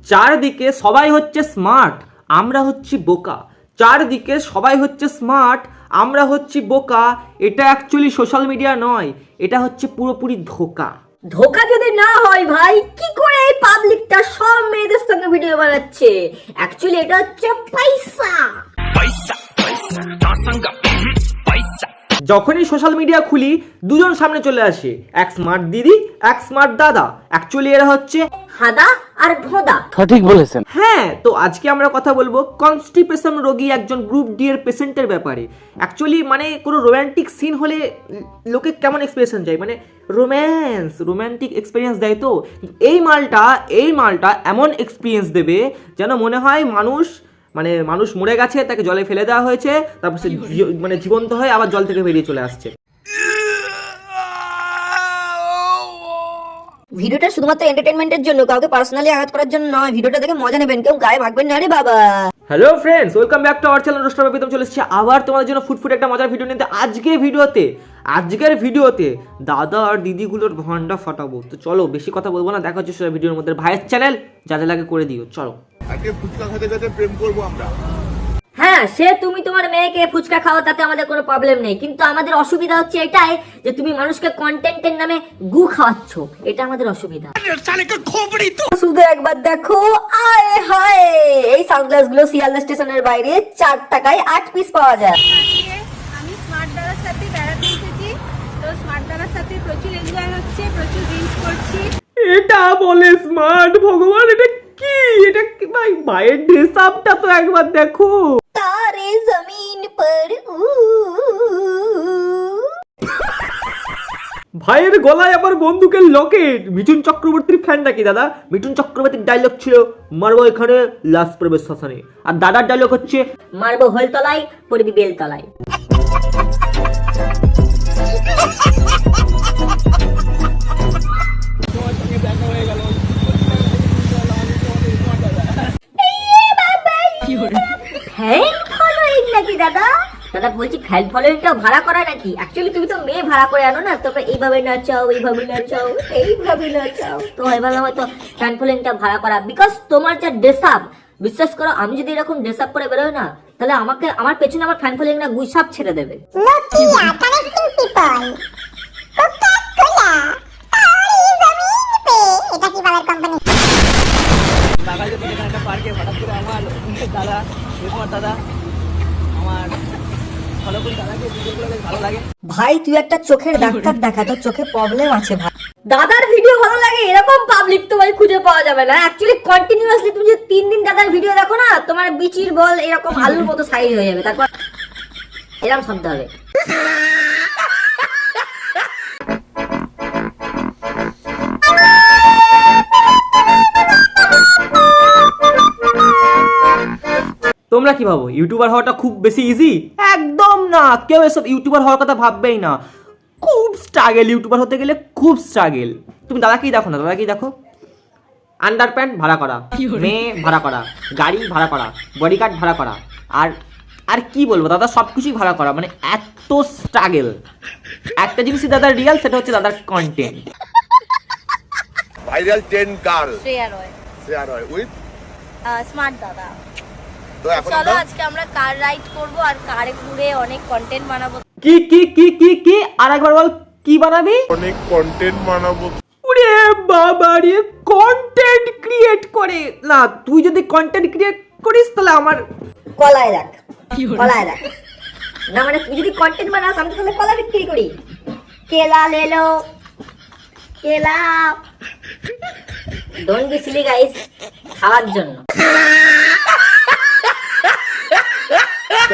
চারদিকে সবাই হচ্ছে স্মার্ট, আমরা হচ্ছি বোকা। চারদিকে সবাই হচ্ছে স্মার্ট, আমরা হচ্ছি বোকা। এটা অ্যাকচুয়ালি সোশ্যাল মিডিয়া নয়, এটা হচ্ছে পুরোপুরি ধোকা। ধোকা যদি না হয় ভাই, কি করে এই পাবলিকটা সব মেয়েদের সঙ্গে ভিডিও বানাচ্ছে? অ্যাকচুয়ালি এটা হচ্ছে পয়সা। যখনই সোশ্যাল মিডিয়া খুলি দুজন সামনে চলে আসে, এক স্মার্ট দিদি, এক স্মার্ট দাদা। অ্যাকচুয়ালি এরা হচ্ছে হাদা আর ভোদা। সঠিক বলেছেন। হ্যাঁ, তো আজকে আমরা কথা বলবো কনস্টিপেশন রোগী একজন গ্রুপ ডি এর পেশেন্টের ব্যাপারে। অ্যাকচুয়ালি মানে কোনো রোম্যান্টিক সিন হলে লোকে কেমন এক্সপ্রেশন চাই, মানে রোম্যান্টিক এক্সপিরিয়েন্স দেয়। তো এই মালটা এমন এক্সপিরিয়েন্স দেবে যেন মনে হয় মানুষ মরে গেছে, তাকে জলে ফেলে দেওয়া হয়েছে, তারপর সে মানে জীবন্ত হয়ে আবার জল থেকে বেরিয়ে চলে আসছে। ভিডিওটা শুধুমাত্র এন্টারটেইনমেন্টের জন্য, কাউকে পার্সোনালি আঘাত করার জন্য নয়। ভিডিওটা দেখে মজা নেবেন, কেউ গায়ে ভাগবেন না রে বাবা। Hello friends, welcome back to our channel roaster Pritam. চলে এসেছি আবার তোমাদের জন্য ফুটফুট একটা মজার ভিডিও নিতে। আজকের ভিডিওতে দাদা আর দিদিগুলোর ভান্ডা ফাটাবো। তো চলো বেশি কথা বলবো না, দেখা হচ্ছে সেটা ভিডিওর মধ্যে। ভাইয়ের চ্যানেল যা যা লাগে করে দিও, চলো। আজকে ফুচকা খেতে খেতে প্রেম করবো আমরা। হ্যাঁ, সে তুমি তোমার মেয়েকে ফুচকা খাওয়া, তাতে আমাদের কোনো প্রবলেম নেই, কিন্তু আমাদের অসুবিধা হচ্ছে এটাই যে তুমি মানুষকে কন্টেন্টের নামে গু খাওয়াচ্ছ। এটা আমাদের অসুবিধা। শুধু একবার দেখো, আয় হায়, এই সানগ্লাস গুলো শিয়ালদা স্টেশনের বাইরে 4 টাকায় 8 পিস পাওয়া যায়। আমি স্মার্ট দাদার সাথে বেড়াতে এসেছি, তো স্মার্ট দাদার সাথে প্রচুর এনজয় হচ্ছে, প্রচুর রিলস করছি। এটা বলে স্মার্ট, ভগবান এটা কি ভাই? ভাইয়ের ড্রেস আপটা তো একবার দেখো। তারে জমিন পর ভাইয়ের গলায় আবার বন্দুকের লকেট। মিঠুন চক্রবর্তীর ফ্যান নাকি দাদা? মিঠুন চক্রবর্তীর ডায়লগ ছিল মারবো এখানে লাশ পড়বে শ্মশানে, আর দাদার ডায়লগ হচ্ছে মারবো হোলতলায়, পড়বি বেলতলায়। ফ্যান ফলোইং নাকি দাদা? দাদা বলছি ফ্যান ফলোইংটা ভাড়া করা নাকি? অ্যাকচুয়ালি তুমি তো মেয়ে ভাড়া করে আনো না, তোমরা এইভাবে নাচাও, এইভাবে নাচাও, এইভাবে নাচাও, তো এবার হয়তো ফ্যান ফলোইংটা ভাড়া করা। বিকজ তোমার যা ড্রেস আপ, বিশ্বাস করো, আমি যদি এরকম ড্রেস আপ করে বেরোই না, তাহলে আমার পেছনে আমার ফ্যান ফলোইং না গুইসাপ ছেড়ে দেবে। ভাই তুই একটা চোখের ডাক্তার দেখা, তোর চোখে প্রবলেম আছে ভাই। দাদার ভিডিও ভালো লাগে, এরকম পাবলিক তো ভাই খুঁজে পাওয়া যাবে না। অ্যাকচুয়ালি কন্টিনিউয়াসলি তুমি যদি 3 দিন দাদার ভিডিও দেখো না, তোমার বিচির বল এরকম আলুর মতো সাইজ হয়ে যাবে, তারপর এরকম শব্দ হবে। তোমরা কি ভাবো ইউটিউবার হওয়াটা খুব বেশি ইজি? একদম না, কেউ এসব ইউটিউবার হওয়ার কথা ভাববেই না। খুব স্ট্রাগেল, ইউটিউবার হতে গেলে খুব স্ট্রাগেল। তুমি দাদাকেই দেখো না, আন্ডার প্যান্ট ভাড়া করা, মেয়ে ভাড়া করা, গাড়ি ভাড়া করা, বডিগার্ড ভাড়া করা, আর কি বলবো দাদা, সবকিছুই ভাড়া করা। মানে এত স্ট্রাগেল। একটা জিনিসই দাদার রিয়াল, সেটা হচ্ছে দাদার content. Viral 10 girl Shreya Roy with smart দাদা। তো এখন চলো আজকে আমরা কার রাইড করব আর কারে ঘুরে অনেক কন্টেন্ট বানাবো। কি আরেকবার বল, কি বানাবি? অনেক কন্টেন্ট বানাবো। ওরে বাবা রে, কন্টেন্ট ক্রিয়েট করে না? তুই যদি কন্টেন্ট ক্রিয়েট করিস তাহলে আমার কলায় রাখ, কলায় রাখ না, মানে তুই যদি কন্টেন্ট বানাস, আমি তাহলে কলা বিক্রি করি। কেলা লেলো, কেলা। ডোন্ট বি সিলি গাইস, খাওয়ার জন্য।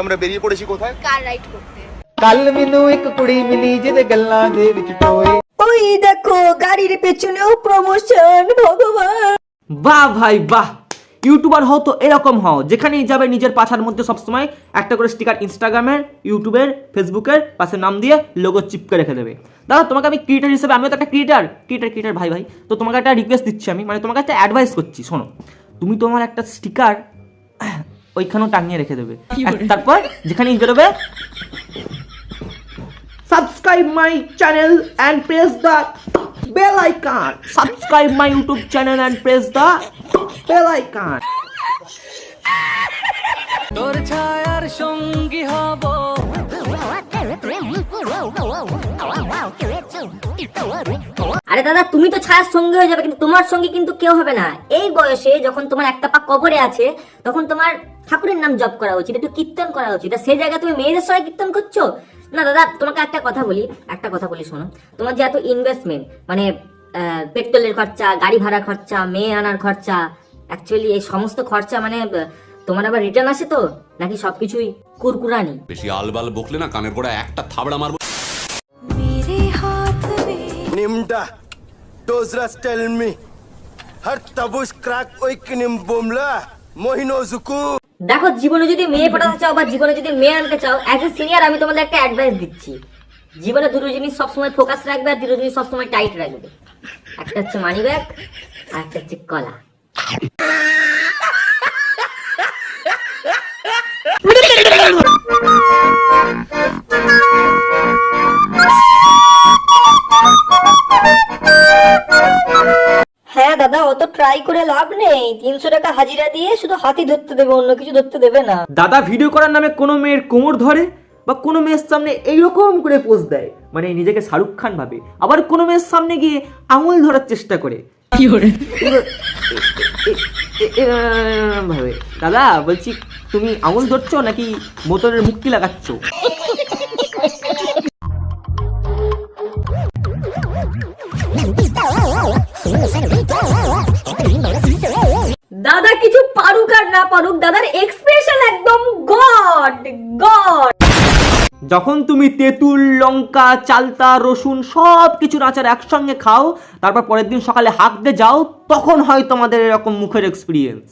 আমরা বেরিয়ে পড়েছি কোথায়? কার রাইড করতে। ਕੱਲ ਮੈਨੂੰ ਇੱਕ ਕੁੜੀ ਮਿਲੀ ਜਿਹਦੇ ਗੱਲਾਂ ਦੇ ਵਿੱਚ ਟੋਏ। ওই দেখো গাড়ির পেছনেও প্রমোশন, ভগবান। বাহ ভাই বাহ, ইউটিউবার হও তো এরকম হও, যেখানেই যাবে নিজের পাছার মধ্যে সবসময় একটা করে স্টিকার ইনস্টাগ্রামের, ইউটিউবের, ফেসবুকের পাশে নাম দিয়ে লোগো চিপকে রেখে দেবে। দাদা তোমাকে আমি ক্রিয়েটার হিসেবে, আমিও তো একটা ক্রিয়েটার ভাই, তো তোমাকে একটা রিকোয়েস্ট দিচ্ছি আমি, মানে তোমাকে একটা অ্যাডভাইস করছি, শোনো। তুমি তোমার একটা স্টিকার ওইখানেও টাঙিয়ে রেখে দেবে, তারপর যেখানেই বেরোবে subscribe my channel and press the bell icon. Subscribe my YouTube channel and press the bell icon. তোর ছায়ার সঙ্গী হব আরে দাদা, তুমি তো ছায়ার সঙ্গী হয়ে যাবে, কিন্তু তোমার সঙ্গে কিন্তু কেউ হবে না। এই বয়সে যখন তোমার একটা পা কবরে আছে, তখন তোমার ঠাকুরের নাম জপ করা উচিত, একটু কীর্তন করা উচিত। আর সেই জায়গায় তুমি মেয়েদের সঙ্গে কীর্তন করছো না। দাদা তোমাকে একটা কথা বলি শোনো। তোমার যে এত ইনভেস্টমেন্ট, মানে পেট্রোলের খরচা, গাড়ি ভাড়া খরচা, মেয়ে আনার খরচা, অ্যাকচুয়ালি এই সমস্ত খরচা মানে তোমার আবার রিটার্ন আসে তো, নাকি সবকিছুই কুরকুরানি? বেশি আলবাল বকলে না কানের গোড়া একটা থাবড়া মারবো। Nimda, Dozras tell me, har tabush crack oikinim bomla, mohino zuku. দেখো, জীবনে যদি মেয়ে পটাতে চাও বা জীবনে যদি মেয়ে আনতে চাও, অ্যাজ এ সিনিয়র আমি তোমাদের একটা অ্যাডভাইস দিচ্ছি। জীবনে দুটো জিনিস সবসময় ফোকাস রাখবে আর দুটো জিনিস সবসময় টাইট রাখবে। একটা হচ্ছে মানি ব্যাগ আর একটা হচ্ছে কলা। হ্যাঁ দাদা, অত ট্রাই করে লাভ নেই। 300 টাকা হাজিরা দিয়ে শুধু হাতি ধরতে দেবে, অন্য কিছু ধরতে দেবে না। দাদা ভিডিও করার নামে কোনো মেয়ের কোমর ধরে বা কোনো মেয়ের সামনে এইরকম করে পোজ দেয়, মানে নিজেকে শাহরুখ খান ভাবে, আবার কোনো মেয়ের সামনে গিয়ে আঙুল ধরার চেষ্টা করে। ভাবে দাদা বলছি, তুমি আঙুল ধরছো নাকি বোতলের মুক্তি লাগাচ্ছ? দাদা কিছু পারুক আর না পারুক, দাদার এক্সপ্রেশন একদম গড গড। যখন তুমি তেঁতুল, লঙ্কা, চালতা, রসুন সব কিছুর আচার একসঙ্গে খাও, তারপর পরের দিন সকালে হাঁকতে যাও, তখন হয় তোমাদের এরকম মুখের এক্সপিরিয়েন্স।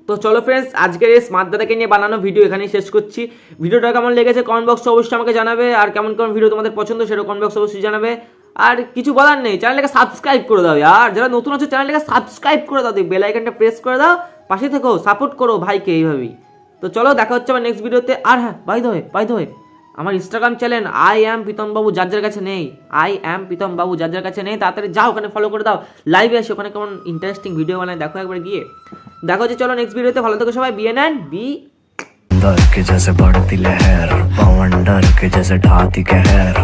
তো চলো ফ্রেন্ডস, আজকের এই স্মার্ট দাদাকে নিয়ে বানানো ভিডিও এখানেই শেষ করছি। ভিডিওটা কেমন লেগেছে কমেন্ট বক্সে অবশ্যই আমাকে জানাবে, আর কেমন কেমন ভিডিও তোমাদের পছন্দ সেটা কমেন্ট বক্সে অবশ্যই জানাবে। আর কিছু বলার নেই, চ্যানেলটাকে সাবস্ক্রাইব করে দাও। আর যারা নতুন আছে চ্যানেলটাকে সাবস্ক্রাইব করে দাও, বেল আইকনটা প্রেস করে দাও, পাশে থেকো, সাপোর্ট করো ভাইকে এইভাবেই। তো চলো দেখা হচ্ছে আমার নেক্সট ভিডিওতে। আর হ্যাঁ, বাই দ্য ওয়ে আমার Instagram channel I am Pritam Babu যার কাছে নেই, আই অ্যাম প্রীতম বাবু যার কাছে নেই, তাড়াতাড়ি যাও ওখানে ফলো করে দাও। লাইভে আসে, ওখানে কেমন ইন্টারেস্টিং ভিডিও বানায় দেখো একবার গিয়ে। দেখো যে চলো নেক্সট ভিডিওতে, ভালো থেকো সবাই, BNN बी। के जैसे बढ़ती लहर, पवन डर के जैसे ढाती कहर।